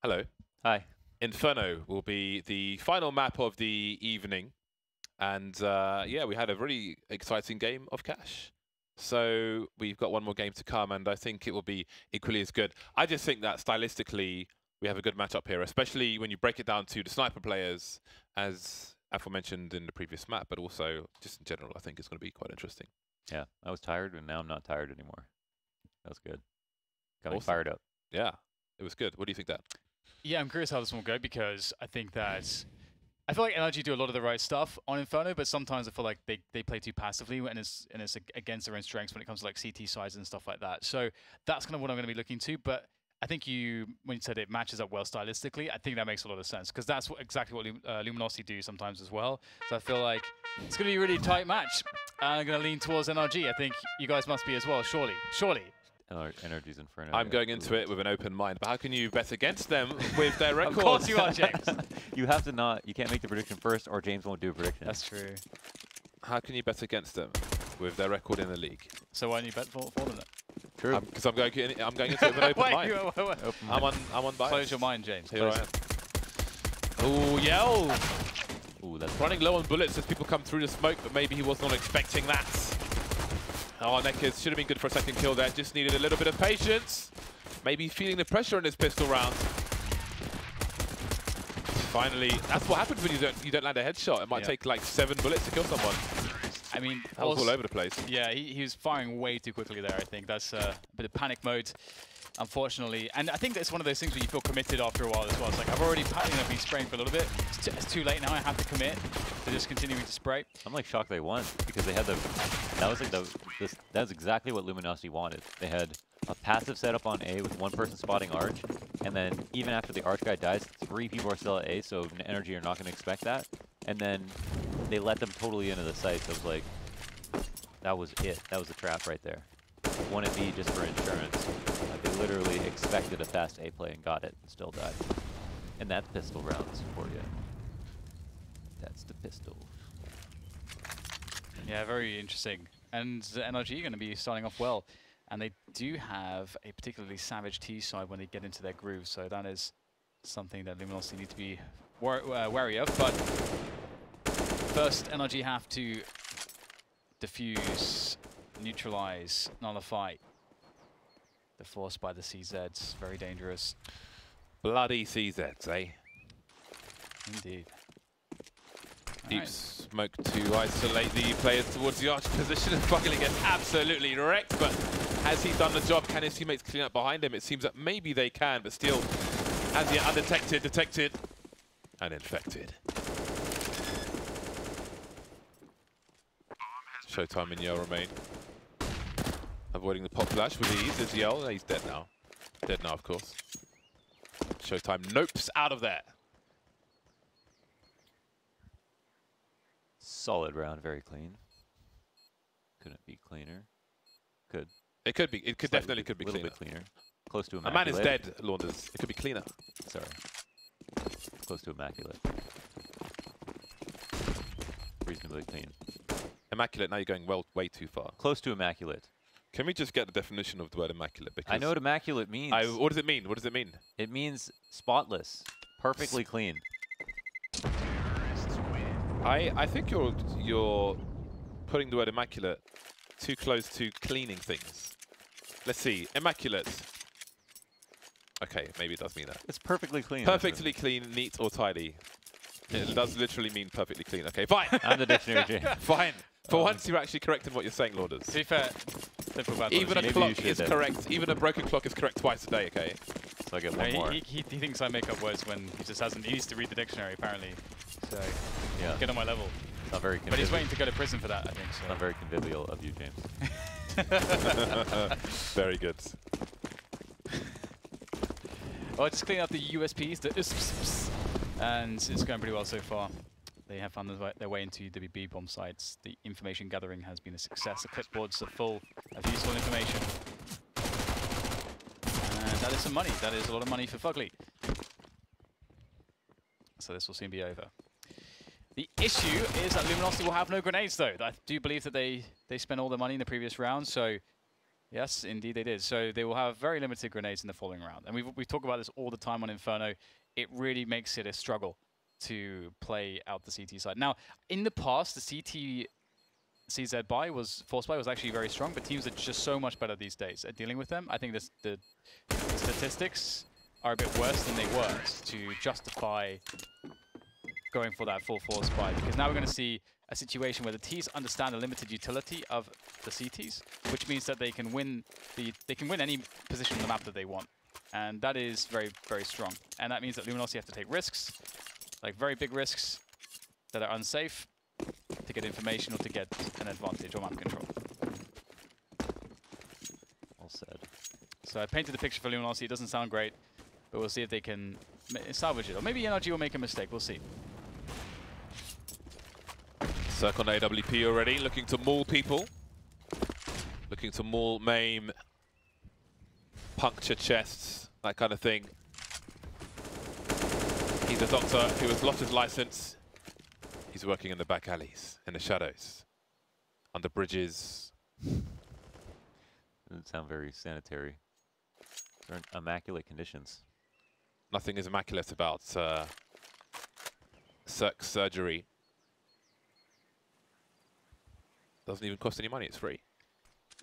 Hello. Hi. Inferno will be the final map of the evening. And yeah, we had a really exciting game of Cash. So we've got one more game to come, and I think it will be equally as good. I just think that stylistically, we have a good matchup here, especially when you break it down to the sniper players, as aforementioned in the previous map, but also just in general, I think it's going to be quite interesting. Yeah, I was tired, and now I'm not tired anymore. That was good. Got me Awesome. fired up. Yeah, it was good. What do you think, Dan? Yeah, I'm curious how this one will go, because I think that I feel like NRG do a lot of the right stuff on Inferno, but sometimes I feel like they play too passively, and it's against their own strengths when it comes to like CT size and stuff like that. So that's kind of what I'm going to be looking to. But I think when you said it matches up well stylistically, I think that makes a lot of sense, because that's exactly what Luminosity do sometimes as well. So I feel like it's going to be a really tight match, and I'm going to lean towards NRG. I think you guys must be as well, surely. NRG's Inferno. I'm going into it with an open mind, but how can you bet against them with their record? Of course you are, James. You have to not. You can't make the prediction first, or James won't do a prediction. That's true. How can you bet against them with their record in the league? So why don't you bet for them then? True. Because I'm going into it with an open mind. Wait. I'm on bias. Close your mind, James. Here I am. Oh, yell! Ooh, that's Running low on bullets as people come through the smoke, but maybe he was not expecting that. Oh, Neckers should have been good for a second kill there. Just needed a little bit of patience. Maybe feeling the pressure in his pistol round. Finally, that's what happens when you don't land a headshot. It might take like 7 bullets to kill someone. I mean, that was all over the place. Yeah, he was firing way too quickly there, I think. That's a bit of panic mode, unfortunately. And I think that's one of those things where you feel committed after a while as well. It's like, I've already been spraying for a little bit. It's too late now. I have to commit to just continuing to spray. I'm like shocked they won, because they had that was exactly what Luminosity wanted. They had a passive setup on A with one person spotting Arch, and then even after the Arch guy dies, 3 people are still at A, so NRG are not going to expect that. And then they let them totally into the site, so it was like, that was it. That was the trap right there. One at B just for insurance. They literally expected a fast A play and got it, and still died. And that's pistol rounds for you. That's the pistol. Yeah, very interesting. And NRG are going to be starting off well. And they do have a particularly savage T side when they get into their groove, so that is something that Luminosity need to be wary of. But first, NRG have to defuse, neutralize, nullify the force by the CZs. Very dangerous. Bloody CZs, eh? Indeed. Deep smoke to isolate the players towards the Arch position, and Buckley gets absolutely wrecked, but has he done the job? Can his teammates clean up behind him? It seems that maybe they can, but still, as yet undetected, detected, and infected. Showtime and Yell remain. Avoiding the pop flash with ease is Yell. He's dead now. Dead now, of course. Showtime nopes out of there. Solid round, very clean. Couldn't be cleaner. Could. It could be. It could definitely could be cleaner. A little bit cleaner. Close to a immaculate. man is dead, Launders. It could be cleaner. Sorry. Close to immaculate. Reasonably clean. Immaculate, now you're going way too far. Close to immaculate. Can we just get the definition of the word immaculate? Because I know what immaculate means. What does it mean? What does it mean? It means spotless. Perfectly clean. I think you're putting the word immaculate too close to cleaning things. Let's see. Immaculate. Okay, maybe it does mean that. It's perfectly clean. Perfectly clean, neat, or tidy. It does literally mean perfectly clean. Okay, fine. I'm the dictionary, James. Fine. For once, you're actually correct in what you're saying, Launders. To be fair, even a clock is correct. Even a broken clock is correct twice a day, okay? So I get one more. He thinks I make up words when he just hasn't. He needs to read the dictionary, apparently. So, yeah. Get on my level. Not very convivial. But he's waiting to go to prison for that, I think. So. Not very convivial of you, James. Very good. Well, just clean up the USPs, the USPs, and it's going pretty well so far. They have found their way into WB bomb sites. The information gathering has been a success. The clipboards are full of useful information. And that is some money. That is a lot of money for Fugly. So this will soon be over. The issue is that Luminosity will have no grenades, though. I do believe that they spent all their money in the previous round, so Yes, indeed they did. So they will have very limited grenades in the following round. And we talk about this all the time on Inferno. It really makes it a struggle to play out the CT side. Now, in the past, the CT CZ force buy was actually very strong, but teams are just so much better these days at dealing with them. I think the statistics are a bit worse than they were to justify going for that full force buy, because now we're going to see a situation where the Ts understand the limited utility of the CTs, which means that they can win any position on the map that they want, and that is very, very strong. And that means that Luminosity have to take risks, like very big risks that are unsafe, to get information or to get an advantage or map control. Well said. So I painted the picture for Luminosity. It doesn't sound great, but we'll see if they can salvage it, or maybe NRG will make a mistake. We'll see. Circle on AWP already, looking to maul people. Looking to maul, maim, puncture chests, that kind of thing. He's a doctor who has lost his license. He's working in the back alleys, in the shadows, under bridges. Doesn't sound very sanitary. They're in immaculate conditions. Nothing is immaculate about Cirque's surgery. Doesn't even cost any money, it's free.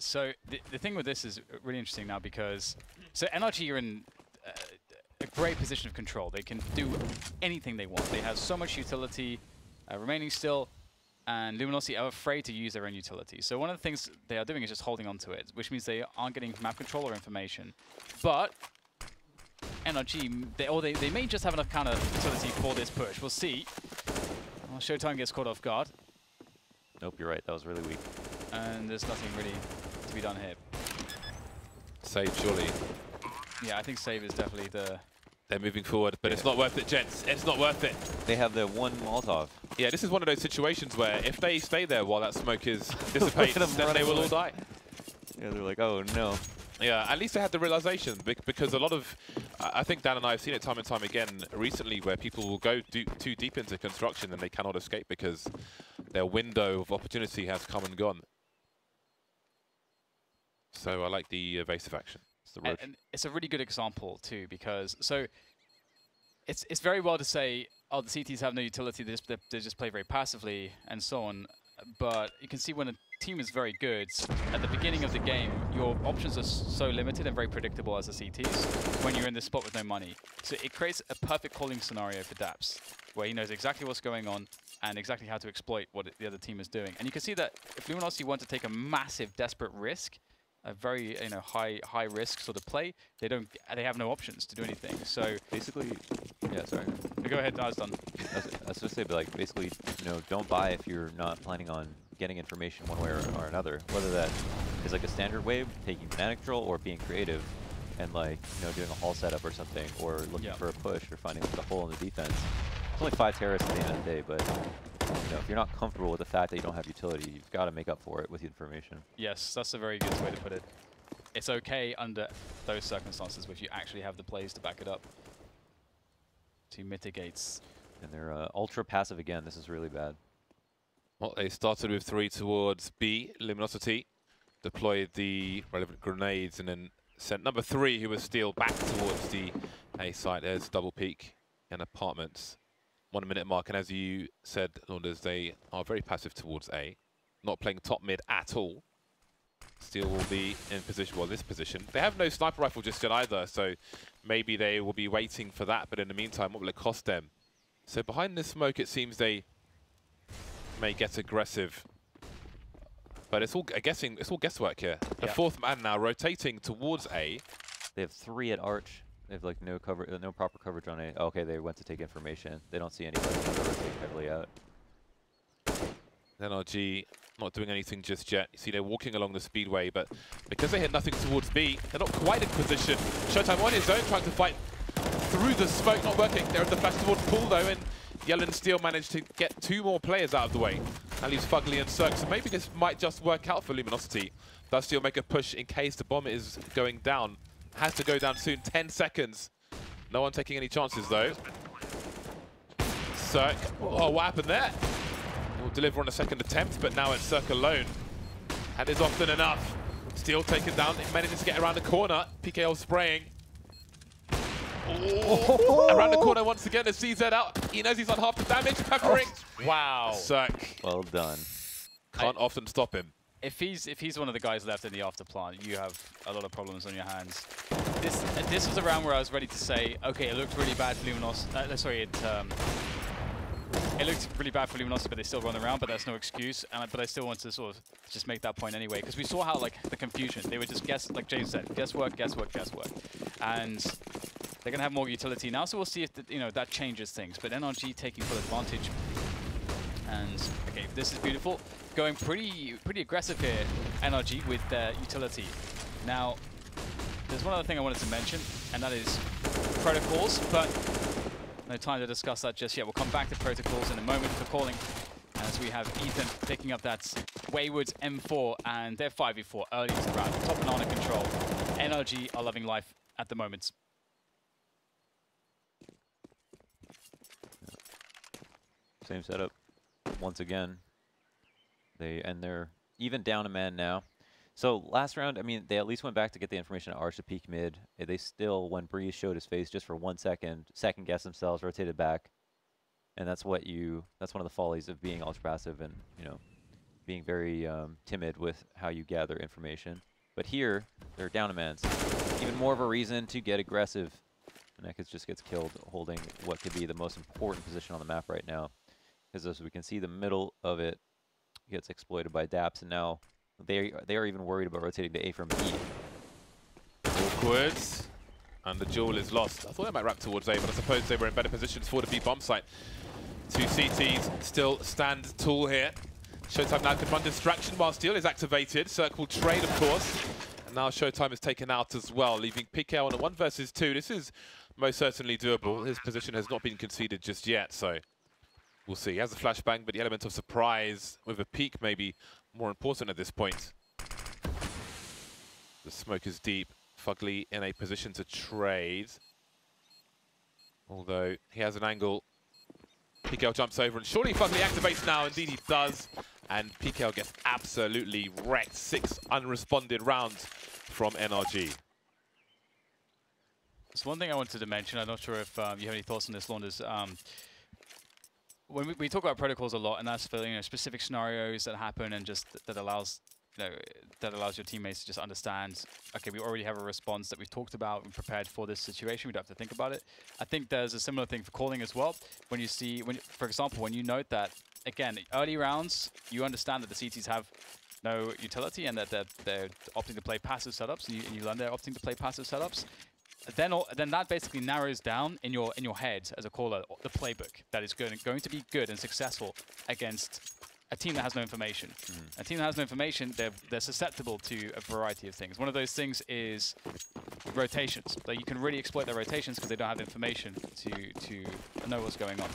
So the thing with this is really interesting now, because so NRG are in a great position of control. They can do anything they want. They have so much utility remaining still, and Luminosity are afraid to use their own utility. So one of the things they are doing is just holding on to it, which means they aren't getting map control or information. But NRG, they may just have enough counter utility for this push. We'll see. Well, Showtime gets caught off guard. Nope, you're right. That was really weak. And there's nothing really to be done here. Save, surely. Yeah, I think save is definitely the... They're moving forward, but it's not worth it, gents. It's not worth it. They have the one Molotov. Yeah, this is one of those situations where if they stay there while that smoke is dissipates, then they will all die. Yeah, they're like, oh no. Yeah, at least they had the realization, because a lot of, I think Dan and I have seen it time and time again recently, where people will go too deep into construction and they cannot escape because their window of opportunity has come and gone. So I like the evasive action. And it's a really good example too, because so it's very well to say, oh, the CTs have no utility, they just play very passively and so on. But you can see when a team is very good, at the beginning of the game, your options are so limited and very predictable as the CTs when you're in this spot with no money. So it creates a perfect calling scenario for Daps, where he knows exactly what's going on and exactly how to exploit what the other team is doing. And you can see that if Luminosity want to take a massive, desperate risk, a very high risk sort of play, they have no options to do anything. So basically, yeah, sorry. Go ahead, I was done. I was just say, but like basically, don't buy if you're not planning on getting information one way or another. Whether that is like a standard way, taking command control, or being creative and like doing a hall setup or something, or looking for a push or finding the hole in the defense. It's only 5 terrorists at the end of the day, but if you're not comfortable with the fact that you don't have utility, you've got to make up for it with information. Yes, that's a very good way to put it. It's okay under those circumstances if you actually have the plays to back it up to mitigate. And they're ultra passive again. This is really bad. Well, they started with 3 towards B. Luminosity deployed the relevant grenades and then sent number 3, who was steal, back towards the A site. There's double peak in apartments. 1 minute mark, and as you said, Launders, they are very passive towards A, not playing top mid at all. Steel will be in position, well, this position. They have no sniper rifle just yet either, so maybe they will be waiting for that, but in the meantime, what will it cost them? So behind this smoke, it seems they may get aggressive, but it's all guesswork here. The 4th man now rotating towards A. They have 3 at Arch. They have like no proper coverage on A. Oh, okay, they went to take information. They don't see anybody. They're rotating heavily out. NRG not doing anything just yet. You see they're walking along the speedway, but because they had nothing towards B, they're not quite in position. Showtime on his own, trying to fight through the smoke, not working. They're at the flash towards Pool though, and Yell and Steel managed to get 2 more players out of the way. That leaves Fugly and Cirque, so maybe this might just work out for Luminosity. Does Steel make a push in case the bomb is going down? Has to go down soon, 10 seconds. No one taking any chances though. Cirque, oh, what happened there? Will deliver on a second attempt, but now it's Cirque alone. And is often enough. Steel taken down, managing to get around the corner. PKO spraying. Oh. Around the corner once again, as CZ out. He knows he's on half the damage, peppering. Wow. Cirque. Well done. Can't often stop him. If he's one of the guys left in the after plant, you have a lot of problems on your hands. This was a round where I was ready to say, okay, it looked really bad for Luminosity. It looked really bad for Luminosity, but they still run around. But that's no excuse. But I still want to sort of just make that point anyway, because we saw how like the confusion. They would just guess, like James said, guesswork, guesswork, guesswork, and they're gonna have more utility now. So we'll see if that changes things. But NRG taking full advantage. And okay, this is beautiful. Going pretty aggressive here, NRG with their utility. Now, there's one other thing I wanted to mention, and that is protocols, but no time to discuss that just yet. We'll come back to protocols in a moment for calling, as we have Ethan picking up that Wayward M4, and they're 5v4 early into the round. Top banana control. NRG are loving life at the moment. Same setup once again. They're even down a man now. So last round, I mean, they at least went back to get the information at Arch to peek mid. They still, when Breeze showed his face just for 1 second, second guessed themselves, rotated back. And that's one of the follies of being ultra passive and, being very timid with how you gather information. But here, they're down a man. Even more of a reason to get aggressive. And Ekis just gets killed holding what could be the most important position on the map right now. Because as we can see, the middle of it gets exploited by Daps, and now they are even worried about rotating to A from B. Awkward, and the duel is lost. I thought they might wrap towards A, but I suppose they were in better positions for the B bomb site. 2 CTs still stand tall here. Showtime now can run distraction while Steel is activated. Cirque will trade, of course. And now Showtime is taken out as well, leaving PK on a 1 versus 2. This is most certainly doable. His position has not been conceded just yet, so we'll see. He has a flashbang, but the element of surprise with a peek may be more important at this point. The smoke is deep. Fugly in a position to trade. Although he has an angle. PKL jumps over, and surely Fugly activates now. Indeed he does. And PKL gets absolutely wrecked. 6 unresponded rounds from NRG. There's one thing I wanted to mention. I'm not sure if you have any thoughts on this, Launders. When we talk about protocols a lot, and that's for specific scenarios that happen, and just that allows your teammates to just understand. Okay, we already have a response that we've talked about and prepared for this situation. We don't have to think about it. I think there's a similar thing for calling as well. When you see, for example, when you note that again, early rounds, you understand that the CTs have no utility and that they're opting to play passive setups, and you learn they're opting to play passive setups. Then that basically narrows down in your head as a caller the playbook that is going to be good and successful against a team that has no information. A team that has no information, they're susceptible to a variety of things. One of those things is rotations. So you can really exploit their rotations because they don't have information to know what's going on,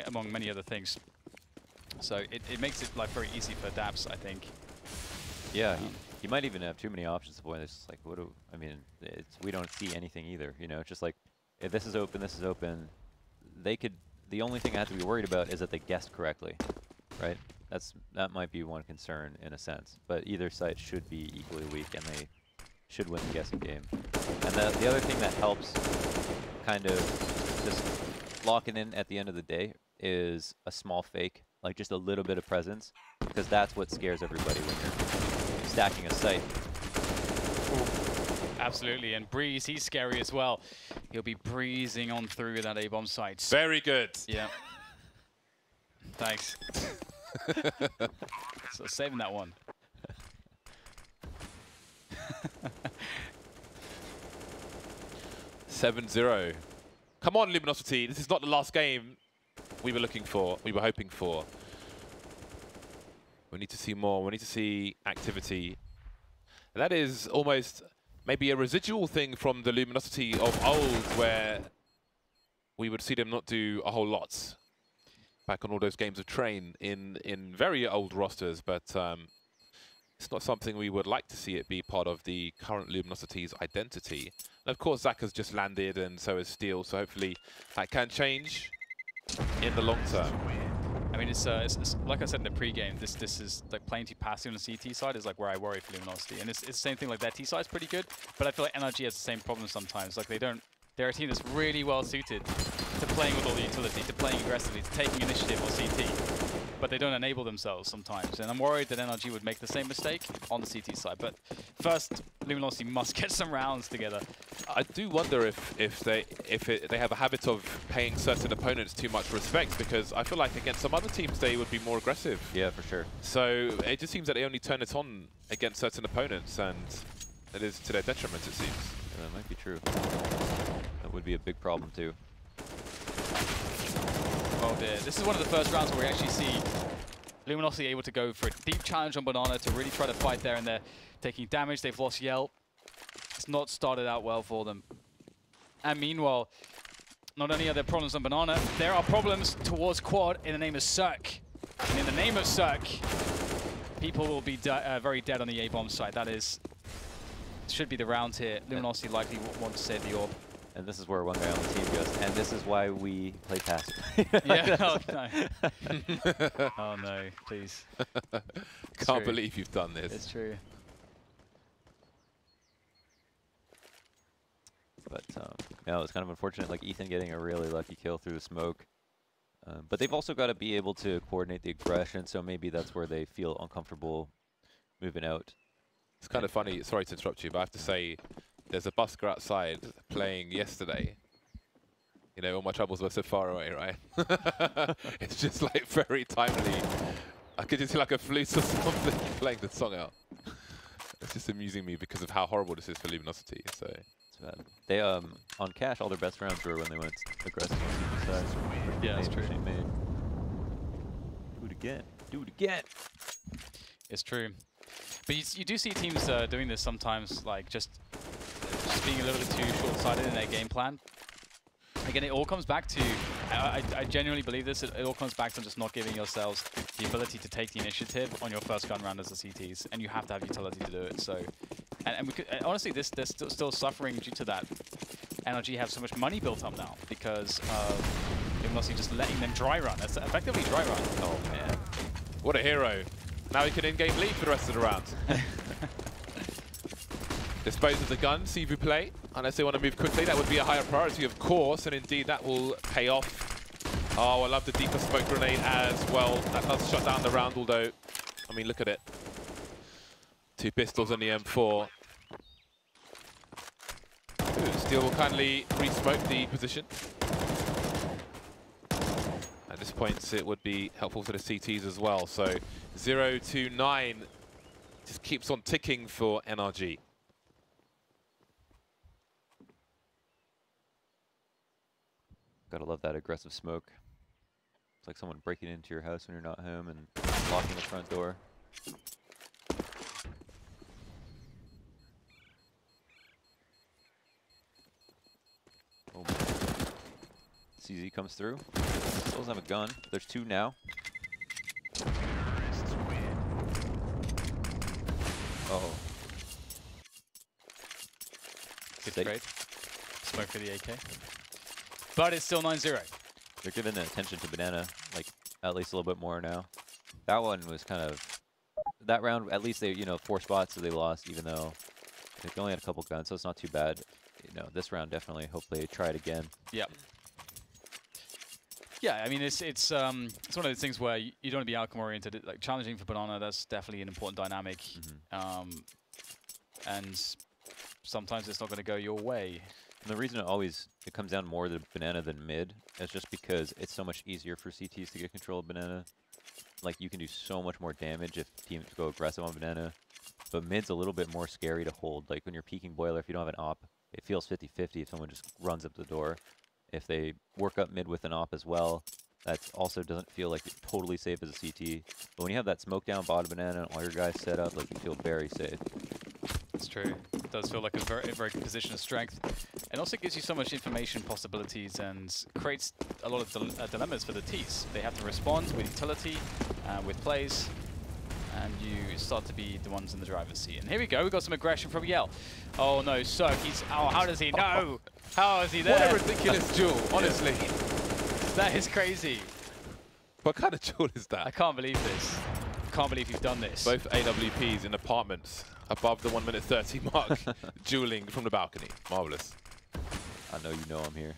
among many other things. So it makes it like very easy for Daps, I think. Yeah. You might even have too many options to point. It's just like, we don't see anything either. It's just like, if this is open, this is open. The only thing I have to be worried about is that they guessed correctly, right? That might be one concern in a sense. But either side should be equally weak, and they should win the guessing game. And the other thing that helps kind of just lock it in at the end of the day is a small fake, like just a little bit of presence, because that's what scares everybody when you're stacking a site. Ooh, absolutely, and Breeze, he's scary as well. He'll be breezing on through that A-bomb site. Very good. Yeah. Thanks. So saving that one. 7-0. Come on, Luminosity. This is not the last game we were hoping for. We need to see more. We need to see activity. And that is almost maybe a residual thing from the Luminosity of old, where we would see them not do a whole lot. Back on all those games of Train in very old rosters, but it's not something we would like to see it be part of the current Luminosity's identity. And of course, Zach has just landed, and so is Steel, so hopefully that can change in the long term. I mean, it's like I said in the pre-game, this is like playing too passive on the CT side is like where I worry for Luminosity, and it's the same thing. Like their T side's pretty good, but I feel like NRG has the same problem sometimes. Like they're a team that's really well suited to playing with all the utility, to playing aggressively, to taking initiative on CT, but they don't enable themselves sometimes. And I'm worried that NRG would make the same mistake on the CT side. But first, Luminosity must get some rounds together. I do wonder if they have a habit of paying certain opponents too much respect, because I feel like against some other teams they would be more aggressive. Yeah, for sure. So it just seems that they only turn it on against certain opponents, and it is to their detriment, it seems. Yeah, that might be true. That would be a big problem too. Oh dear, this is one of the first rounds where we actually see Luminosity able to go for a deep challenge on Banana to really try to fight there, and they're taking damage. They've lost Yell. It's not started out well for them. And meanwhile, not only are there problems on Banana, there are problems towards Quad in the name of Cirque. And in the name of Cirque, people will be very dead on the A-bomb side. That should be the round here. Luminosity likely want to save the orb. And this is where one guy on the team goes, and this is why we play passive. Yeah, oh no. Oh no, please. Can't believe you've done this. It's true. But no, it's kind of unfortunate, like Ethan getting a really lucky kill through the smoke. But they've also got to be able to coordinate the aggression, so maybe that's where they feel uncomfortable moving out. It's kind of funny, sorry to interrupt you, but I have to say, there's a busker outside playing yesterday. You know, all my troubles were so far away, right? It's just like very timely. I could just see like a flute or something playing the song out. It's just amusing me because of how horrible this is for Luminosity. So they on Cash, all their best rounds were when they went aggressive on the side. Yeah, that's true. Do it again. Do it again. It's true. But you do see teams doing this sometimes, like just being a little bit too short-sighted in their game plan. Again, it all comes back to, I genuinely believe this, it all comes back to just not giving yourselves the ability to take the initiative on your first gun round as the CTs, and you have to have utility to do it. So, and we could, honestly, they're still suffering due to that. NRG have so much money built up now because of Luminosity just letting them dry run. That's effectively dry run. Oh man, what a hero! Now he can in-game lead for the rest of the round. Dispose of the gun, see if you play. Unless they want to move quickly, that would be a higher priority, of course, and indeed that will pay off. Oh, I love the deeper smoke grenade as well. That does shut down the round, although, I mean, look at it. 2 pistols on the M4. Ooh, Steel will kindly re-smoke the position. At this point, it would be helpful to the CTs as well. So 0-9 just keeps on ticking for NRG. Gotta love that aggressive smoke. It's like someone breaking into your house when you're not home and locking the front door. Oh, CZ comes through. Still doesn't have a gun. There's 2 now. Oh. Good trade. Smoke for the AK. But it's still 9-0. They're giving the attention to Banana, like, at least a little bit more now. That one was kind of... That round, at least they, 4 spots, so they lost, even though they only had a couple guns, so it's not too bad. This round definitely, hopefully, try it again. Yeah. Yeah, I mean, it's one of those things where you don't want to be outcome oriented. Like challenging for Banana, that's definitely an important dynamic. And sometimes it's not going to go your way. And the reason it comes down more to Banana than mid is just because it's so much easier for CTs to get control of Banana. Like, you can do so much more damage if teams go aggressive on Banana. But mid's a little bit more scary to hold. Like, when you're peeking Boiler, if you don't have an op, it feels 50-50 if someone just runs up the door. If they work up mid with an op as well, that also doesn't feel like it's totally safe as a CT. But when you have that smoke down bottom Banana and all your guys set up, like, you feel very safe. That's true. It does feel like a very good position of strength. It also gives you so much information possibilities and creates a lot of dilemmas for the Ts. They have to respond with utility, with plays, and you start to be the ones in the driver's seat. And here we go, we got some aggression from Yell. Oh no, Cirque, oh, how does he know? How is he there? What a ridiculous duel, honestly. That is crazy. What kind of duel is that? I can't believe this. I can't believe you've done this. Both AWPs in apartments above the 1:30 mark, dueling from the balcony. Marvelous. I know you know I'm here.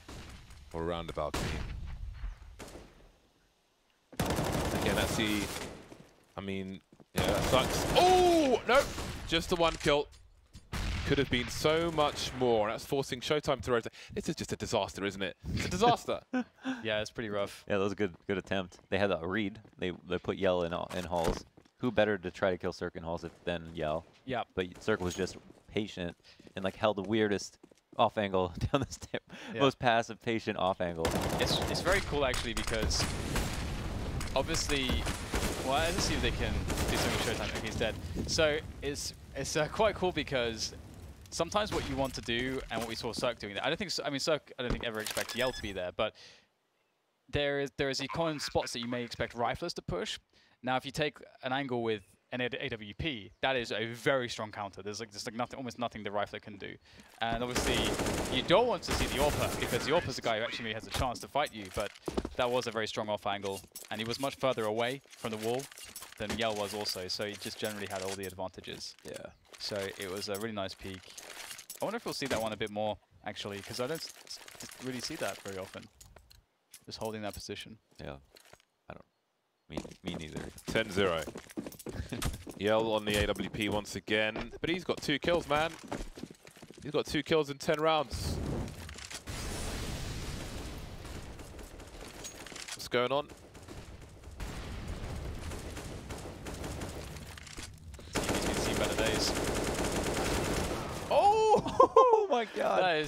Or around the balcony. Again, that's the... I mean, yeah, that sucks. Oh, no! Just the one kill. Could have been so much more. That's forcing Showtime to rotate. This is just a disaster, isn't it? It's a disaster. Yeah, it's pretty rough. Yeah, that was a good attempt. They had a read. They put Yell in halls. Who better to try to kill Cirque in halls than Yell? Yeah. But Cirque was just patient and like held the weirdest off angle down the step. Yeah. Most passive, patient off angle. It's very cool actually because obviously, well, let's see if they can do something with Showtime. Okay, he's dead. So it's quite cool because sometimes what you want to do and what we saw Cirque doing there. Cirque I don't think ever expects Yell to be there, but there is the common spots that you may expect riflers to push. Now, if you take an angle with an AWP, that is a very strong counter. There's like nothing, almost nothing the rifler can do. And obviously, you don't want to see the AWPer because the AWPer's the guy who actually has a chance to fight you. But that was a very strong off angle, and he was much further away from the wall than Yell was also. So he just generally had all the advantages. Yeah. So it was a really nice peek. I wonder if we'll see that one a bit more actually, because I don't really see that very often. Just holding that position. Yeah. Me neither. 10-0. Yell on the AWP once again, but he's got 2 kills, man. He's got 2 kills in 10 rounds. What's going on? He's been seen better days. Oh my God!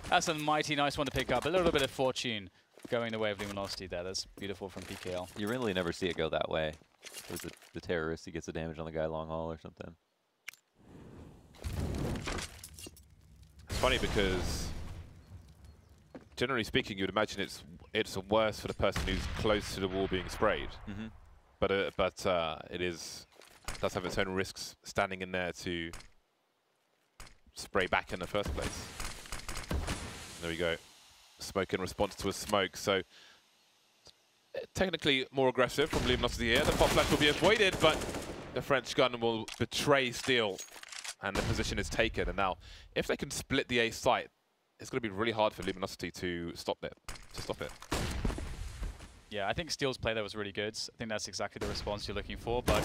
That's a mighty nice one to pick up. A little bit of fortune going the way of Luminosity there. That's beautiful from PKL. You really never see it go that way. It was the terrorist, he gets the damage on the guy long haul or something. It's funny because, generally speaking, you'd imagine it's worse for the person who's close to the wall being sprayed. Mm-hmm. But it does have its own risks standing in there to spray back in the first place. There we go. Smoke in response to a smoke. So technically more aggressive from Luminosity here. The pop flash will be avoided, but the French gun will betray Steel, and the position is taken. And now, if they can split the A site, it's going to be really hard for Luminosity to stop it. Yeah, I think Steel's play there was really good. I think that's exactly the response you're looking for, but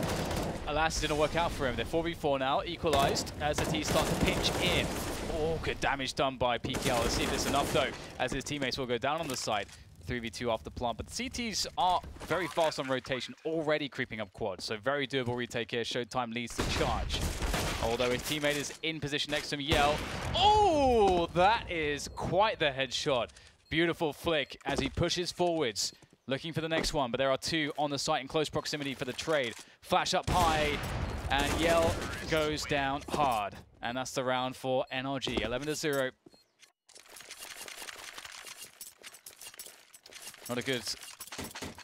alas, it didn't work out for him. They're 4v4 now, equalized as the T start to pinch in. Oh, good damage done by PKL. Let's see if it's enough though, as his teammates will go down on the side. 3v2 off the plant, but the CTs are very fast on rotation, already creeping up quad, so very doable retake here. Showtime leads the charge. Although his teammate is in position next to him, Yell. Oh, that is quite the headshot. Beautiful flick as he pushes forwards, looking for the next one, but there are 2 on the site in close proximity for the trade. Flash up high, and Yell goes down hard. And that's the round for NRG, 11-0. Not a good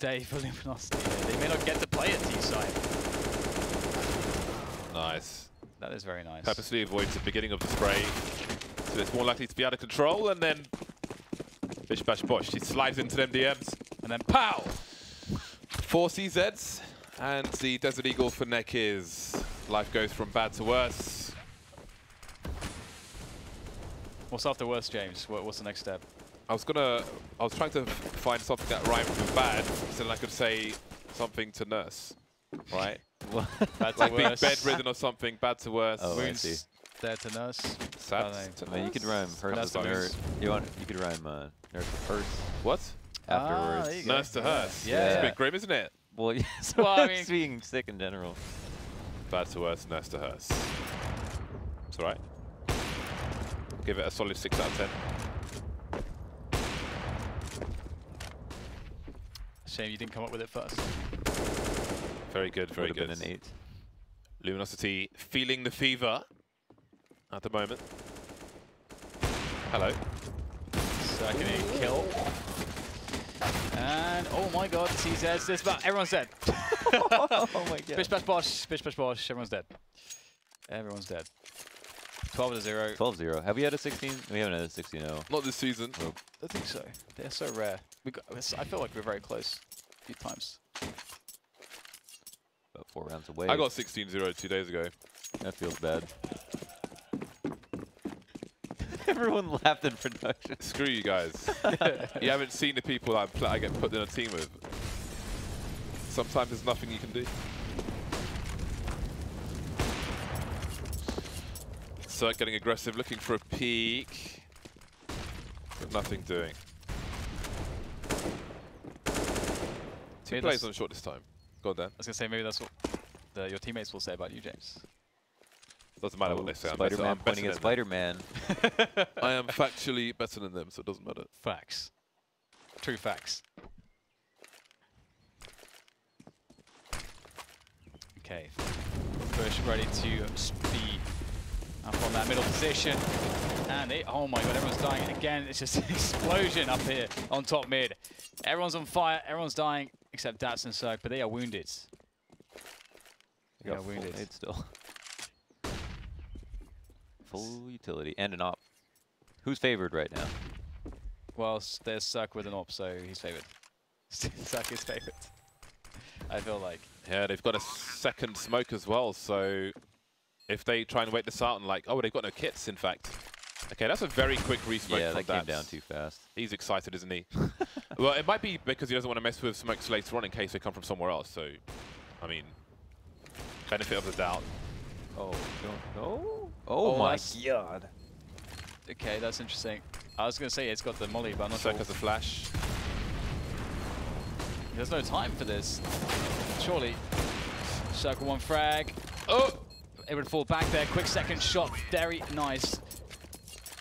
day for Luminosity. They may not get to play at T-side. Nice. That is very nice. Purposely avoids the beginning of the spray, so it's more likely to be out of control, and then bish bash bosh, he slides into them DMs, and then pow! 4 CZs, and the Desert Eagle for neck is life goes from bad to worse. What's after worse, James? What's the next step? I was trying to find something that rhymed with bad, so then I could say something to nurse, right? Bad to like being worse. bedridden or something, bad to worse. Oh, I see. Wounds there to nurse. Sad I mean, you could rhyme hearse with nurse. You could rhyme nurse with hearse What? afterwards. there you go. Nurse to hearse. Yeah. It's a bit grim, isn't it? Well, yes. Well, I mean, being sick in general. Bad to worse, nurse to hearse. It's alright. Give it a solid 6 out of 10. Shame you didn't come up with it first. Very good, very Would good. have been an 8. Luminosity feeling the fever at the moment. Hello. Second kill. And oh my god, CZs, this about everyone's dead. Oh my god. Bish bash bosh, everyone's dead. Everyone's dead. 12-0. 12-0. Have we had a 16? We haven't had a 16-0. Not this season. I don't think so. They're so rare. I feel like we're very close a few times. About 4 rounds away. I got 16-0 2 days ago. That feels bad. Everyone laughed in production. Screw you guys. You haven't seen the people I get put in a team with. Sometimes there's nothing you can do. So getting aggressive, looking for a peek, but nothing doing. Two plays on short this time. Go on, Dan. I was gonna say maybe that's what your teammates will say about you, James. Doesn't matter what they say. Spider-Man pointing at Spider-Man. I am factually better than them, so it doesn't matter. Facts. True facts. Okay. Bush ready to be up on that middle position. And oh my god, everyone's dying again. It's just an explosion up here on top mid. Everyone's on fire, everyone's dying, except Dats and Cirque, but they are wounded. They are wounded. Still. Full utility and an op. Who's favored right now? Well, there's Cirque with an op, so he's favored. Cirque is favored. I feel like. Yeah, they've got a second smoke as well, so if they try and wait this out and like, oh, they've got no kits, in fact. Okay, that's a very quick resmoke. Yeah, from that came down too fast. He's excited, isn't he? Well, it might be because he doesn't want to mess with smokes later on in case they come from somewhere else. So, I mean, benefit of the doubt. Oh, don't know. Oh my god. Okay, that's interesting. I was going to say it's got the molly, but I'm not sure. Cirque has a flash. There's no time for this. Surely. Circle one frag. Oh! It would fall back there. Quick second shot. Very nice.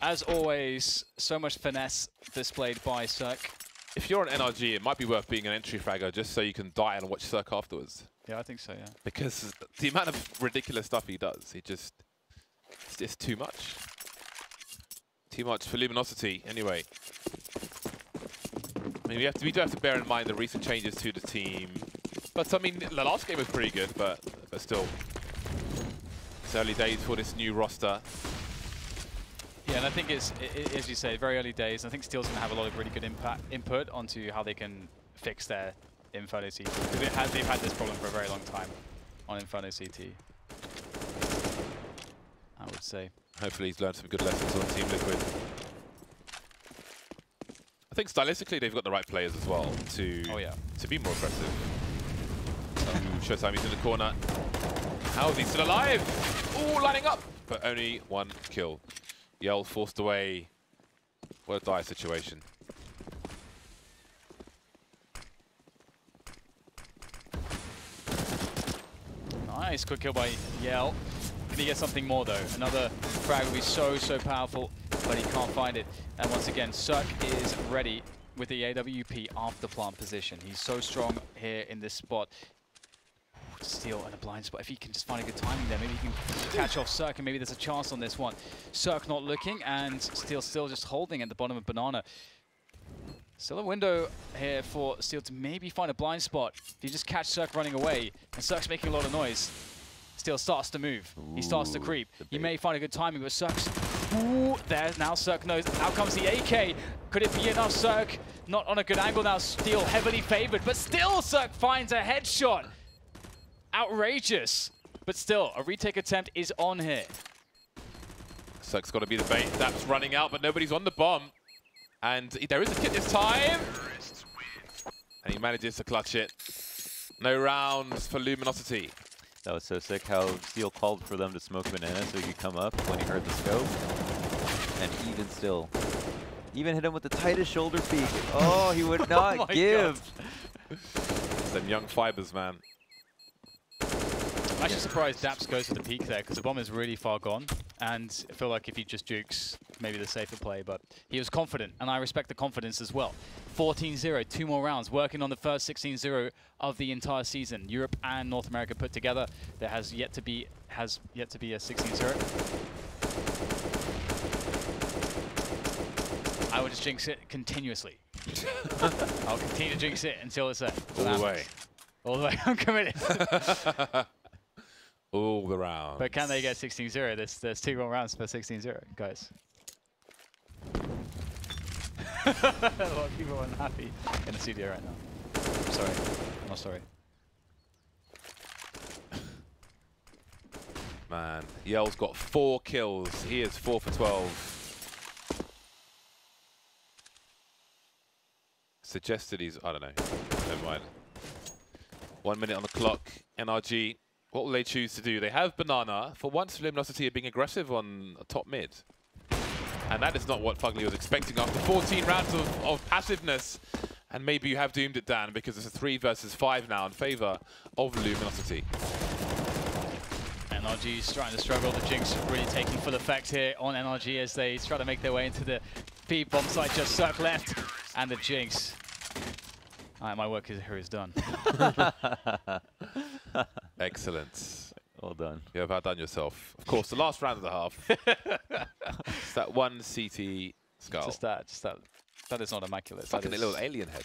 As always, so much finesse displayed by Cirque. If you're on NRG, it might be worth being an entry fragger just so you can die and watch Cirque afterwards. Yeah, I think so, yeah. Because the amount of ridiculous stuff he does, it's too much. Too much for Luminosity, anyway. I mean, we do have to bear in mind the recent changes to the team. But, I mean, the last game was pretty good, but still. It's early days for this new roster. Yeah, and I think it's, as you say, very early days. I think Steel's going to have a lot of really good input onto how they can fix their Inferno CT. Because they've had this problem for a very long time on Inferno CT. I would say. Hopefully he's learned some good lessons on Team Liquid. I think stylistically they've got the right players as well to be more aggressive. Showtime, he's in the corner. How is he still alive? Ooh, lining up! But only one kill. Yell forced away. What a dire situation. Nice, quick kill by Yell. Can he get something more though? Another frag would be so powerful, but he can't find it. And once again, Cirque is ready with the AWP after plant position. He's so strong here in this spot. Steel in a blind spot. If he can just find a good timing there, maybe he can catch off Cirque, and maybe there's a chance on this one. Cirque not looking, and Steel still just holding at the bottom of Banana. Still a window here for Steel to maybe find a blind spot. If you just catch Cirque running away, and Cirque's making a lot of noise, Steel starts to move. He starts to creep. He may find a good timing, but Cirque's... Ooh, there, now Cirque knows. Out comes the AK. Could it be enough? Cirque not on a good angle now. Steel heavily favored, but still Cirque finds a headshot. Outrageous. But still, a retake attempt is on here. Cirque's got to be the bait. That's running out, but nobody's on the bomb. And there is a kit this time. And he manages to clutch it. No rounds for Luminosity. That was so sick how Steel called for them to smoke Banana so he could come up when he heard the scope. And even still, even hit him with the tightest shoulder peek. Oh, he would not give. Them young fibers, man. I'm actually surprised Daps goes for the peak there because the bomb is really far gone. And I feel like if he just jukes, maybe the safer play. But he was confident, and I respect the confidence as well. 14-0, 2 more rounds, working on the first 16-0 of the entire season. Europe and North America put together. There has yet to be a 16-0. I would just jinx it continuously. I'll continue to jinx it until it's there. All the way. All the way. I'm committed. All the rounds. But can they get 16-0? There's 2 more rounds for 16-0, guys. A lot of people are unhappy in the studio right now. I'm sorry. I'm not sorry. Man, Yell's got 4 kills. He is 4 for 12. Suggested he's, I don't know. Never mind. 1 minute on the clock. NRG, what will they choose to do? They have Banana. For once, Luminosity are being aggressive on top mid. And that is not what Fugly was expecting after 14 rounds of passiveness. And maybe you have doomed it, Dan, because it's a 3 versus 5 now in favor of Luminosity. NRG's trying to struggle. The Jinx really taking full effect here on NRG as they try to make their way into the B bomb site. Just Cirque left, and the Jinx. Alright, my work here is done. Excellent. Well done. You have outdone yourself. Of course, the last round of the half. It's that one CT skull. Just that. That is not immaculate. It's like a little alien head.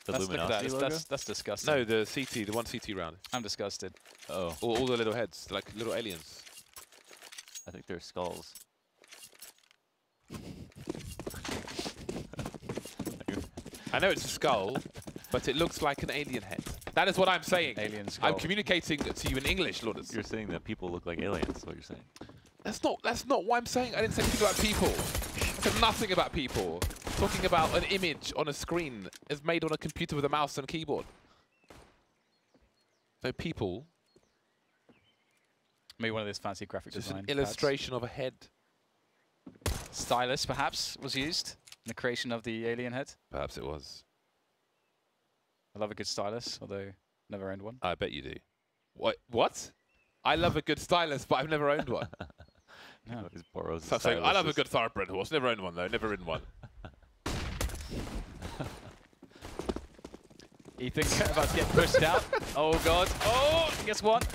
The Look at Luminosity that. logo? That's disgusting. No, the CT, the one CT round. I'm disgusted. Oh, All the little heads, like little aliens. I think they're skulls. I know it's a skull, but it looks like an alien head. That is what I'm saying. Alien skull. I'm communicating to you in English, Lourdes. You're saying that people look like aliens, is what you're saying. That's not what I'm saying. I didn't say anything about people. I said nothing about people. Talking about an image on a screen is made on a computer with a mouse and keyboard. So people. Maybe one of those fancy graphic Just design an illustration of a head. Stylus, perhaps, was used in the creation of the alien head. Perhaps it was. I love a good stylus, although never owned one. I bet you do. What? I love a good stylus, but I've never owned one. No. These borrows So I love a good thoroughbred horse. Never owned one though. Never ridden one. Ethan about to get pushed out. Oh god. Oh, guess what?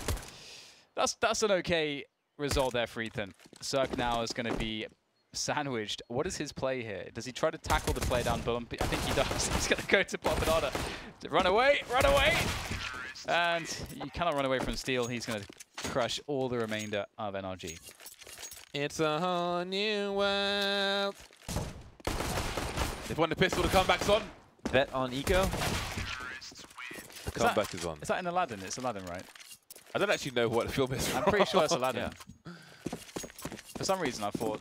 That's an okay result there for Ethan. Cirque now is going to be sandwiched. What is his play here? Does he try to tackle the play down below? I think he does. He's going to go to Banana. Run away! Run away! And you cannot run away from Steel. He's going to crush all the remainder of NRG. It's a whole new world. They've won the pistol. The comeback's on. Bet on Eco? The comeback is on. Is that in Aladdin? It's Aladdin, right? I don't actually know what the film is. I'm pretty sure it's Aladdin. Yeah. For some reason, I thought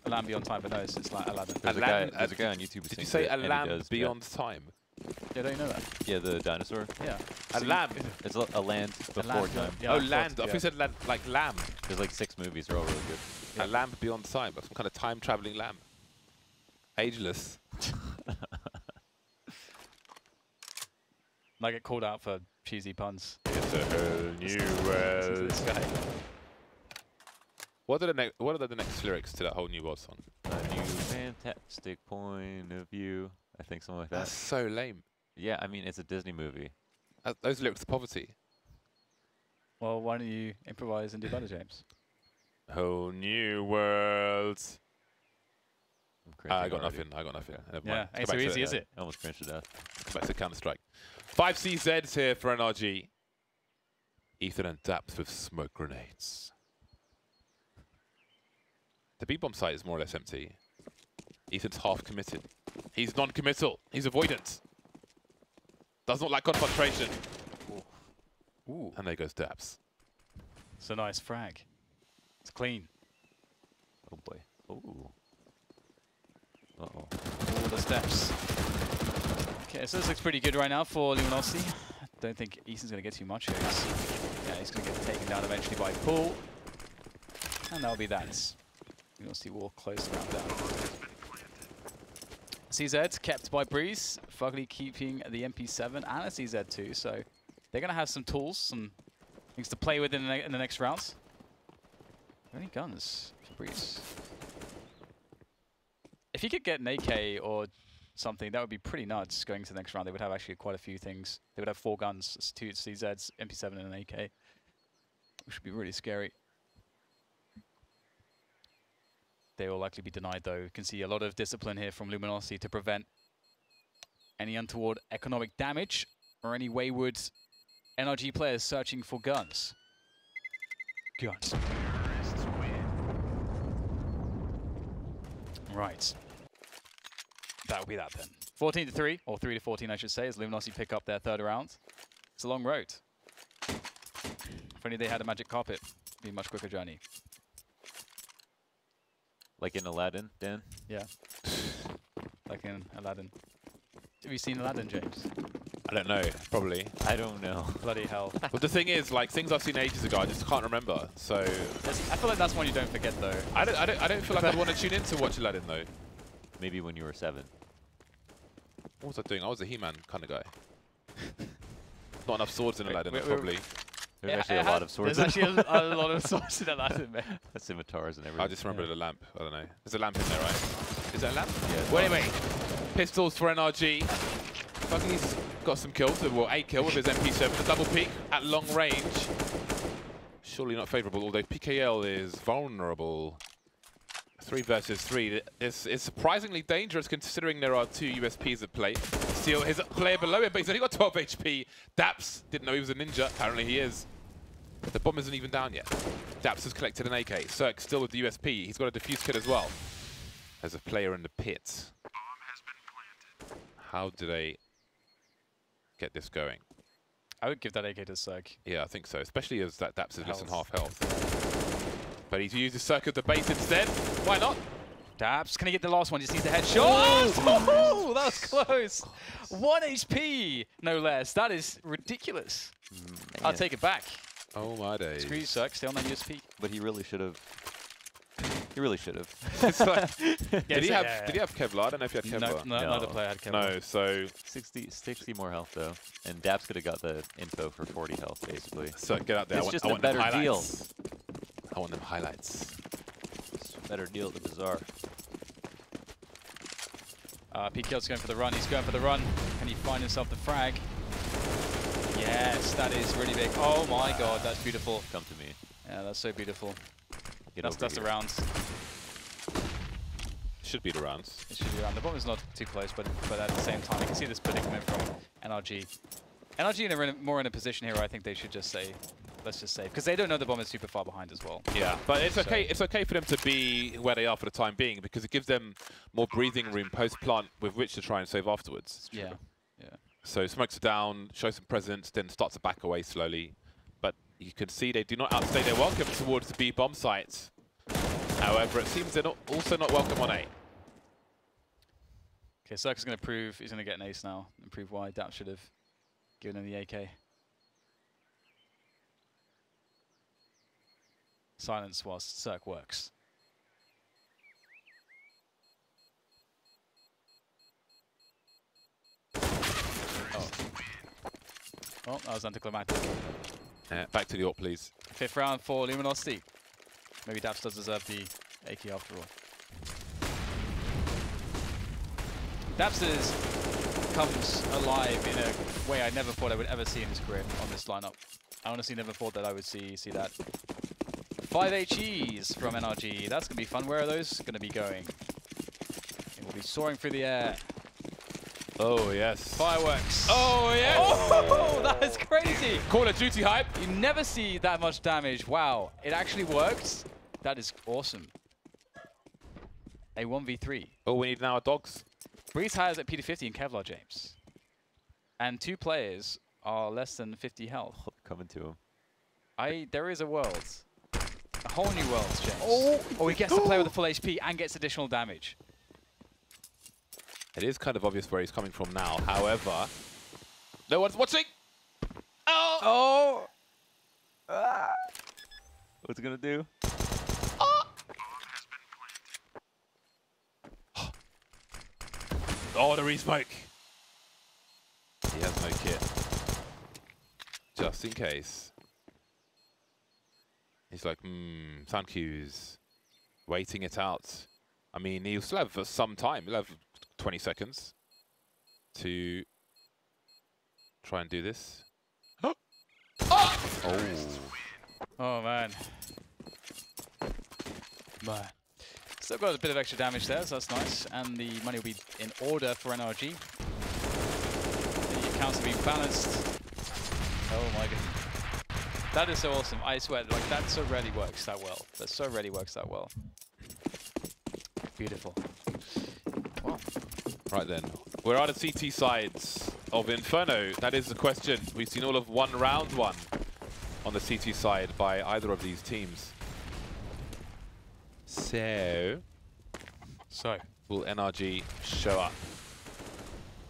Land Beyond Time, but no, it's like Aladdin. There's a guy on YouTube who Did you sings say it, a and he lamb does, beyond time? Yeah, don't you know that? Yeah, the dinosaur. Yeah. A lamb. It's a land before land, time. yeah, Oh, I thought- land. I thought yeah. you said like lamb. There's like 6 movies. They're all really good. A lamb beyond time. That's some kind of time-traveling lamb. Ageless. I get called out for cheesy puns. It's a whole new world. This guy. What are the next lyrics to that whole new world song? A new fantastic point of view. I think something like that. That's so lame. Yeah, I mean, it's a Disney movie. Those lyrics are poverty. Well, why don't you improvise and do better, James? Whole new world. I'm cringing I got already. nothing. I got nothing. Never Yeah, mind. ain't Let's go so back to easy, it. is it? I almost cringed to death. Come back to Counter-Strike. 5 CZs here for NRG. Ethan and Daps with smoke grenades. The B-bomb site is more or less empty. Ethan's half committed. He's non-committal. He's avoidant. Does not like concentration. Ooh. And there goes Daps. It's a nice frag. It's clean. Oh boy. Ooh. Uh-oh. All the steps. Okay, so this looks pretty good right now for Luminosity. I don't think Ethan's going to get too much here. He's going to get taken down eventually by Pool. And that'll be that. Luminosity will close the round down. CZ kept by Breeze. Fugly keeping the MP7 and a CZ too. So they're going to have some tools, some things to play with in the next rounds. Are there any guns for Breeze? If he could get an AK or something, that would be pretty nuts going to the next round. They would have actually quite a few things. They would have 4 guns, 2 CZs, MP7 and an AK. Which would be really scary. They will likely be denied though. You can see a lot of discipline here from Luminosity to prevent any untoward economic damage or any wayward NRG players searching for guns. Guns. Right. That'll be that then. 14-3, or 3-14 I should say, as Luminosity pick up their third round. It's a long road. If only they had a magic carpet, it'd be a much quicker journey. Like in Aladdin, Dan? Yeah. Like in Aladdin. Have you seen Aladdin, James? I don't know, probably. I don't know. Bloody hell. But the thing is, like, things I've seen ages ago, I just can't remember. So I feel like that's one you don't forget, though. I don't feel like I'd want to tune in to watch Aladdin though. Maybe when you were 7. What was I doing? I was a He-Man kind of guy. Not enough swords in Aladdin, Wait, probably. There's actually a lot of swords. There's actually a lot of swords in Aladdin, man. Scimitars and everything. I just remember the lamp. I don't know. There's a lamp in there, right? Is that a lamp? Yeah. Well, anyway, pistols for NRG. He's got some kills. Well, 8 kill with his MP7. The double peek at long range. Surely not favourable, although PKL is vulnerable. 3 versus 3. It's surprisingly dangerous considering there are 2 USPs at play. Seal his player below him, but he's only got 12 HP. Daps didn't know he was a ninja. Apparently he is. The bomb isn't even down yet. Daps has collected an AK. Cirque still with the USP. He's got a defuse kit as well. There's a player in the pit. How do they get this going? I would give that AK to Cirque. Yeah, I think so. Especially as that Daps is less than half health. But he's used the Cirque at the base instead. Why not? Daps, can he get the last one? Just needs the headshot. Oh, that was close. 1 HP, no less. That is ridiculous. I'll take it back. Oh my days. Screw you, Cirque. Stay on that USP. But he really should have. He really should have. It's like, did he have Kevlar? I don't know if he had Kevlar. No, neither player had Kevlar. No, so 60 more health though, and Daps could have got the info for 40 health basically. So get out there. It's I just want a better them deal. highlights. I want them highlights. It's a better deal at the Bazaar. PKL's going for the run. He's going for the run. Can he find himself the frag? Yes, that is really big. Oh my god, that's beautiful. Come to me. Yeah, that's so beautiful. Get That's the here. rounds. Should be the rounds. It should be around. The bomb is not too close, but at the same time, you can see this predicament from NRG. NRG are more in a position here where I think they should just say, let's just save, because they don't know the bomb is super far behind as well. Yeah, but it's okay. It's okay for them to be where they are for the time being because it gives them more breathing room post-plant with which to try and save afterwards. Yeah, yeah. So smokes down, show some presence, then start to back away slowly. But you can see they do not outstay their welcome towards the B bomb site. However, it seems they're also not welcome on A. Okay, Cirque is going to prove he's going to get an ace now and prove why Daps should have given him the AK. Silence whilst Cirque works. Oh. Well, that was anticlimactic. Back to the AWP, please. 5th round for Luminosity. Maybe Daps does deserve the AK after all. Daps comes alive in a way I never thought I would ever see in his career on this lineup. I honestly never thought that I would see that. 5 HEs from NRG. That's going to be fun. Where are those going to be going? It will be soaring through the air. Oh, yes. Fireworks. Oh, yes. Oh, that is crazy. Call of Duty hype. You never see that much damage. Wow. It actually worked. That is awesome. A 1v3. All we need now are dogs. Breeze has at P250 in Kevlar, James. And 2 players are less than 50 health. Coming to him. There is a world. A whole new world, James. Oh, he gets to play with a full HP and gets additional damage. It is kind of obvious where he's coming from now. However, no one's watching. Oh! What's it gonna do? Oh, the resmoke. He has no kit. Just in case. He's like, sound cues. Waiting it out. I mean, he'll still have some time. He'll have 20 seconds to try and do this. Oh, man. Man. Still got a bit of extra damage there, so that's nice. And the money will be in order for NRG. The accounts will be balanced. Oh my god. That is so awesome. I swear, like that so rarely works that well. That so rarely works that well. Beautiful. Wow. Right then, where are the CT sides of Inferno? That is the question. We've seen all of round one on the CT side by either of these teams. So will NRG show up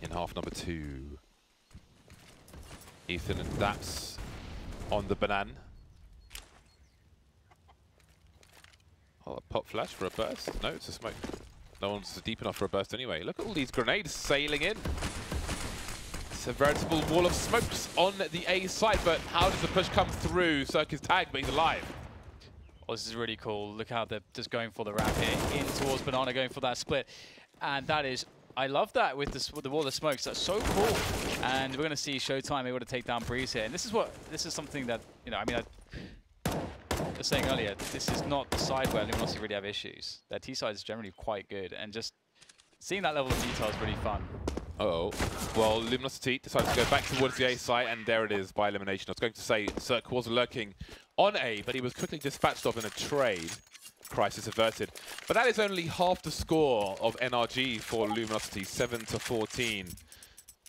in half number 2? Ethan and Daps on the banana. Oh, a pop flash for a burst. No, it's a smoke. No one's deep enough for a burst anyway. Look at all these grenades sailing in. It's a veritable wall of smokes on the A side, but how does the push come through? Circus tag being alive. Oh, this is really cool. Look how they're just going for the wrap here, in towards Banana, going for that split. And that is, I love that with the wall of smokes. That's so cool. And we're going to see Showtime able to take down Breeze here. And this is something that, you know, I mean, I was saying earlier, this is not the side where Luminosity really have issues. Their T side is generally quite good. And just seeing that level of detail is really fun. Uh-oh. Well, Luminosity decides to go back towards the A site, and there it is by elimination. I was going to say Cirque was lurking on A, but he was quickly dispatched off in a trade. Crisis averted. But that is only half the score of NRG for Luminosity, 7-14.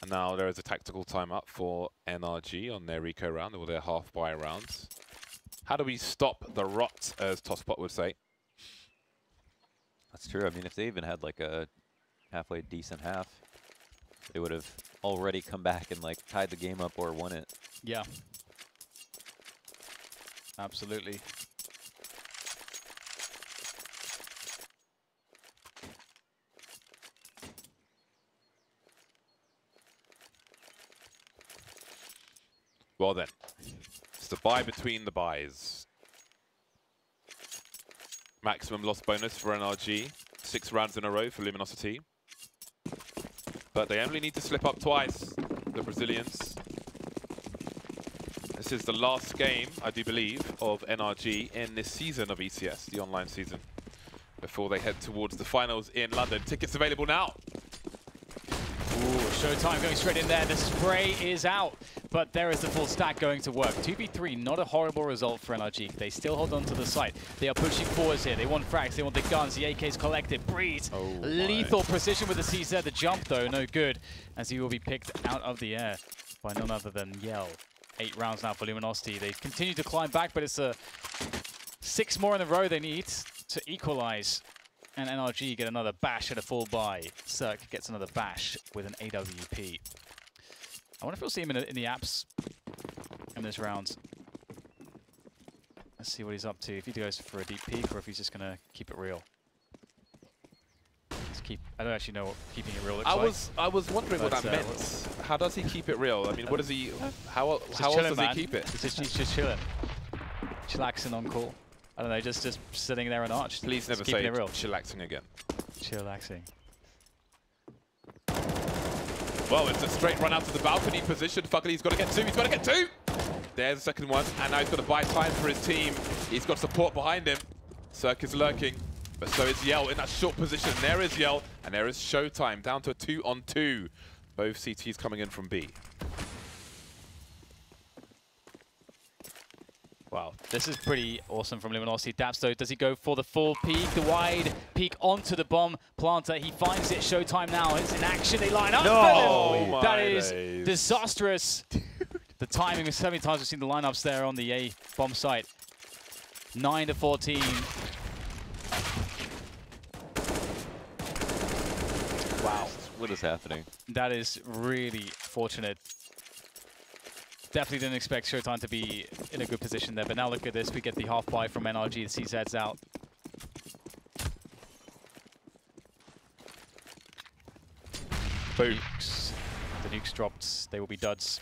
And now there is a tactical timeout for NRG on their eco round, or their half-buy rounds. How do we stop the rot, as Tosspot would say? That's true. I mean, if they even had like a halfway decent half, they would have already come back and like tied the game up or won it. Yeah. Absolutely. Well then, it's the buy between the buys. Maximum loss bonus for NRG. 6 rounds in a row for Luminosity. But they only need to slip up twice, the Brazilians. This is the last game, I do believe, of NRG in this season of ECS, the online season, before they head towards the finals in London. Tickets available now. Ooh, Showtime going straight in there. The spray is out, but there is the full stack going to work. 2v3, not a horrible result for NRG. They still hold on to the site. They are pushing forwards here. They want frags, they want the guns. The AK's collected. Breeze, lethal precision with the CZ. The jump, though, no good, as he will be picked out of the air by none other than Yell. 8 rounds now for Luminosity. They continue to climb back, but it's 6 more in a row they need to equalize. And NRG get another bash at a full buy. Cirque gets another bash with an AWP. I wonder if we'll see him in the apps in this round. Let's see what he's up to. If he goes for a deep peek or if he's just going to keep it real. I don't actually know what keeping it real looks like. I was wondering what that meant. How does he keep it real? I mean, what does he? How else does he keep it? He's just chilling, chillaxing on call. I don't know, just sitting there and arched. Please never say chillaxing again. Chillaxing. Well, it's a straight run out to the balcony position. Fugly's got to get 2. He's got to get 2. There's the second one, and now he's got to buy time for his team. He's got support behind him. Cirque is lurking, but so is Yell in that short position. There is Yell, and there is Showtime down to a 2-on-2. Both CTs coming in from B. Wow, this is pretty awesome from Luminosity. Daps, though, does he go for the full peek, the wide peek onto the bomb planter? He finds it. Showtime now. It's in action. They line up. No! That is disastrous. The timing is so many times we've seen the lineups there on the A bomb site. 9-14. Wow. What is happening? That is really fortunate. Definitely didn't expect Showtime to be in a good position there, but now look at this. We get the half buy from NRG. The CZ's out. Boom. The nukes dropped. They will be duds.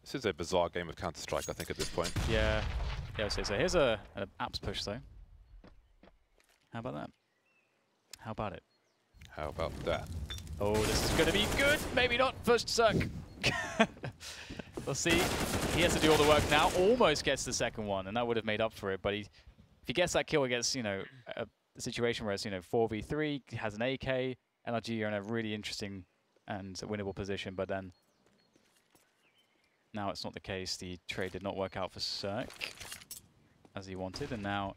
This is a bizarre game of Counter-Strike, I think, at this point. Yeah. Yeah, so here's an apps push, though. How about that? How about it? How about that? Oh, this is going to be good. Maybe not. First Cirque. We'll see. He has to do all the work now. Almost gets the second one, and that would have made up for it. But if he gets that kill, he gets, you know, a situation where it's, you know, 4v3, he has an AK, NRG are in a really interesting and winnable position. But then Now it's not the case. The trade did not work out for Cirque as he wanted, and now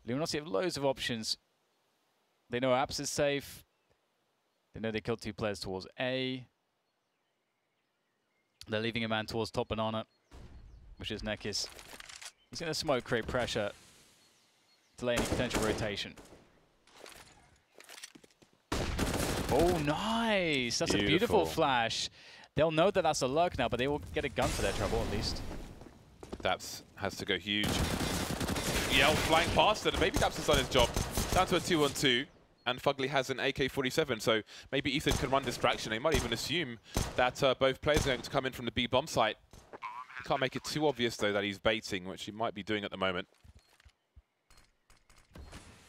Luminosity have loads of options. They know Apps is safe. They know they killed 2 players towards A. They're leaving a man towards top banana, which is Nekis. He's going to smoke, create pressure, delay any potential rotation. Oh, nice! That's a beautiful flash. They'll know that that's a lurk now, but they will get a gun for their trouble at least. Daps has to go huge. Yell flying past it, and maybe Daps has done his job. Down to a 2-on-2, and Fugly has an AK-47, so maybe Ethan can run distraction. They might even assume that both players are going to come in from the B bomb site. He can't make it too obvious, though, that he's baiting, which he might be doing at the moment.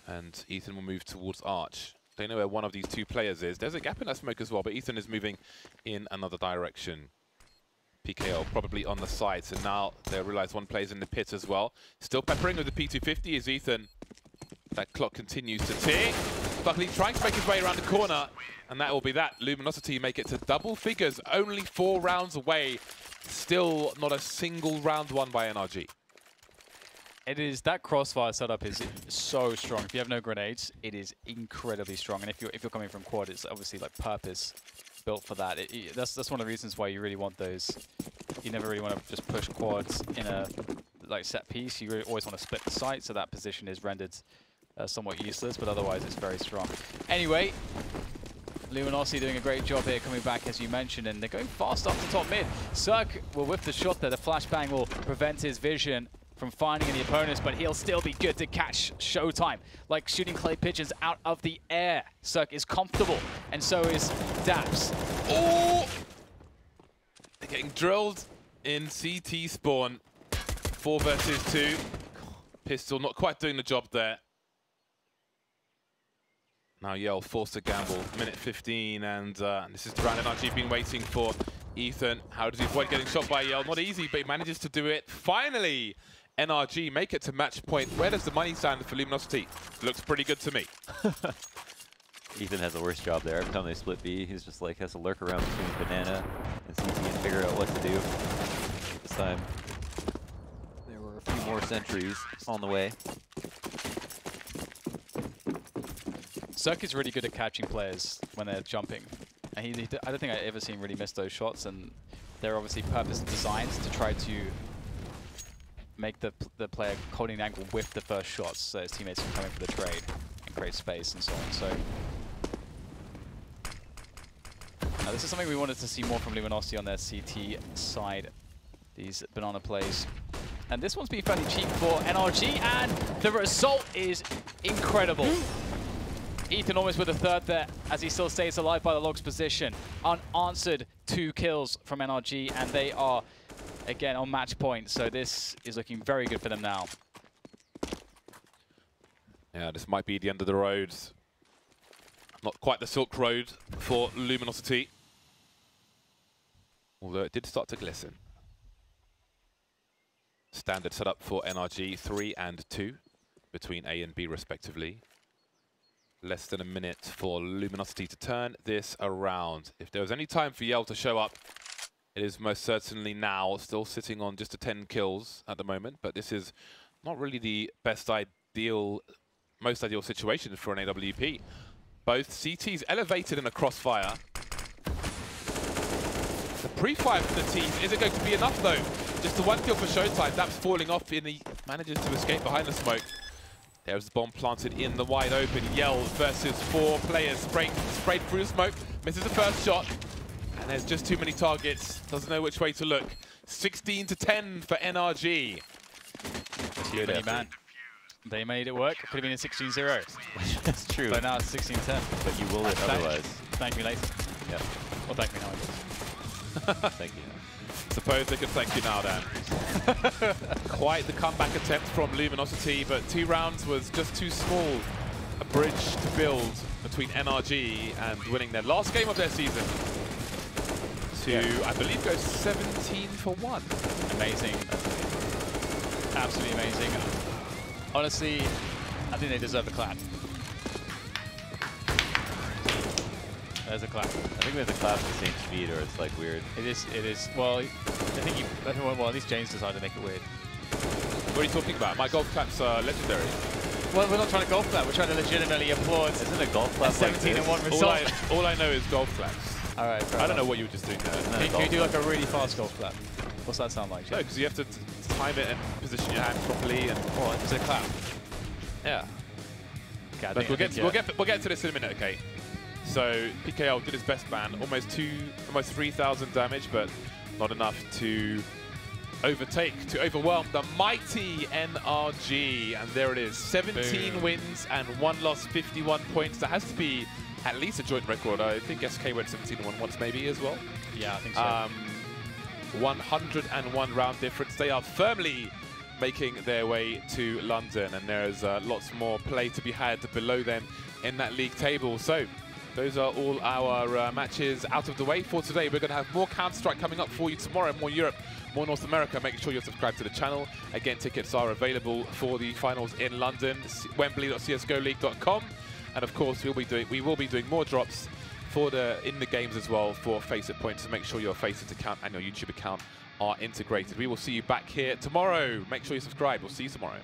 And Ethan will move towards Arch. They know where one of these 2 players is. There's a gap in that smoke as well, but Ethan is moving in another direction. PKO probably on the side, so now they realize one player's in the pit as well. Still peppering with the P250 is Ethan. That clock continues to tick. Buckley trying to make his way around the corner, and that will be that. Luminosity make it to double figures, only 4 rounds away. Still not a single round won by NRG. It is, that crossfire setup is so strong. If you have no grenades, it is incredibly strong. And if you're coming from quad, it's obviously like purpose built for that. That's one of the reasons why you really want those. You never really want to just push quads in a like set piece. You really always want to split the site, so that position is rendered somewhat useless. But otherwise, it's very strong. Anyway, Luminosity doing a great job here, coming back as you mentioned, and they're going fast up to top mid. Cirque will whiff the shot there. The flashbang will prevent his vision from finding any opponents, but he'll still be good to catch Showtime. Like shooting clay pigeons out of the air. Cirque is comfortable, and so is Daps. Oh! They're getting drilled in CT spawn. 4 versus 2. Pistol not quite doing the job there. Now Yell forced to gamble. Minute 15, and this is the round NRG been waiting for. Ethan, how does he avoid getting shot by Yell? Not easy, but he manages to do it. Finally, NRG make it to match point. Where does the money stand for Luminosity? Looks pretty good to me. Ethan has the worst job there. Every time they split B, he's just like has to lurk around between Banana and CT and figure out what to do. This time, there were a few more sentries on the way. Cirque is really good at catching players when they're jumping. And I don't think I've ever seen really miss those shots, and they're obviously purpose designed to try to make the player holding an angle with the first shots, so his teammates can come in for the trade and create space and so on. So now this is something we wanted to see more from Luminosity on their CT side, these banana plays. And this one's been fairly cheap for NRG, and the result is incredible. Ethan almost with a 3rd there, as he still stays alive by the log's position. Unanswered 2 kills from NRG, and they are again on match point, so this is looking very good for them now. Yeah, this might be the end of the road. Not quite the Silk Road for Luminosity. Although it did start to glisten. Standard setup for NRG, 3 and 2 between A and B respectively. Less than a minute for Luminosity to turn this around. If there was any time for Yell to show up, it is most certainly now. Still sitting on just a 10 kills at the moment, but this is not really the most ideal situation for an AWP. Both CTs elevated in a crossfire. The pre-fire from the team isn't going to be enough though. Just the 1 kill for Showtime. That's falling off, and he manages to escape behind the smoke. There's the bomb planted in the wide open. Yell versus 4 players. Sprayed through the smoke. Misses the first shot. And there's just too many targets. Doesn't know which way to look. 16-10 for NRG. Good effort. Man. They made it work. Could have been a 16-0. That's true. But now it's 16-10. But you will it otherwise. Thank me later. Yeah. Well, thank me now, I guess. Thank you. Suppose they could thank you now, Dan. Quite the comeback attempt from Luminosity, but 2 rounds was just too small. A bridge to build between NRG and winning their last game of their season. I believe, go 17 for 1. Amazing. Absolutely amazing. Honestly, I think they deserve the clap. There's a clap. I think we have to clap at the same speed, or it's like weird. It is. Well, I think you. Well, at least James decided to make it weird. What are you talking about? My golf claps are legendary. Well, we're not trying to golf clap. We're trying to legitimately applaud. Isn't a golf clap like 17-1 this? result. All I know is golf claps. All right. I don't know what you were just doing there. Can you do like a really fast golf clap? What's that sound like? No, because you have to time it and position your hand properly. And Is it a clap? yeah. Okay, Look, we'll get to this in a minute, okay? So PKL did his best ban, almost 3,000 damage, but not enough to overwhelm the mighty NRG. And there it is, 17 Boom. wins and 1 loss, 51 points. That has to be at least a joint record. I think SK went 17-1 once maybe as well. Yeah, I think so. 101 round difference. They are firmly making their way to London, and there's lots more play to be had below them in that league table. So those are all our matches out of the way for today. We're going to have more Counter-Strike coming up for you tomorrow, more Europe, more North America. Make sure you're subscribed to the channel. Again, tickets are available for the finals in London, wembley.csgoleague.com. And of course, we will be doing more drops in the games as well for FACEIT points. So make sure your FACEIT account and your YouTube account are integrated. We will see you back here tomorrow. Make sure you subscribe. We'll see you tomorrow.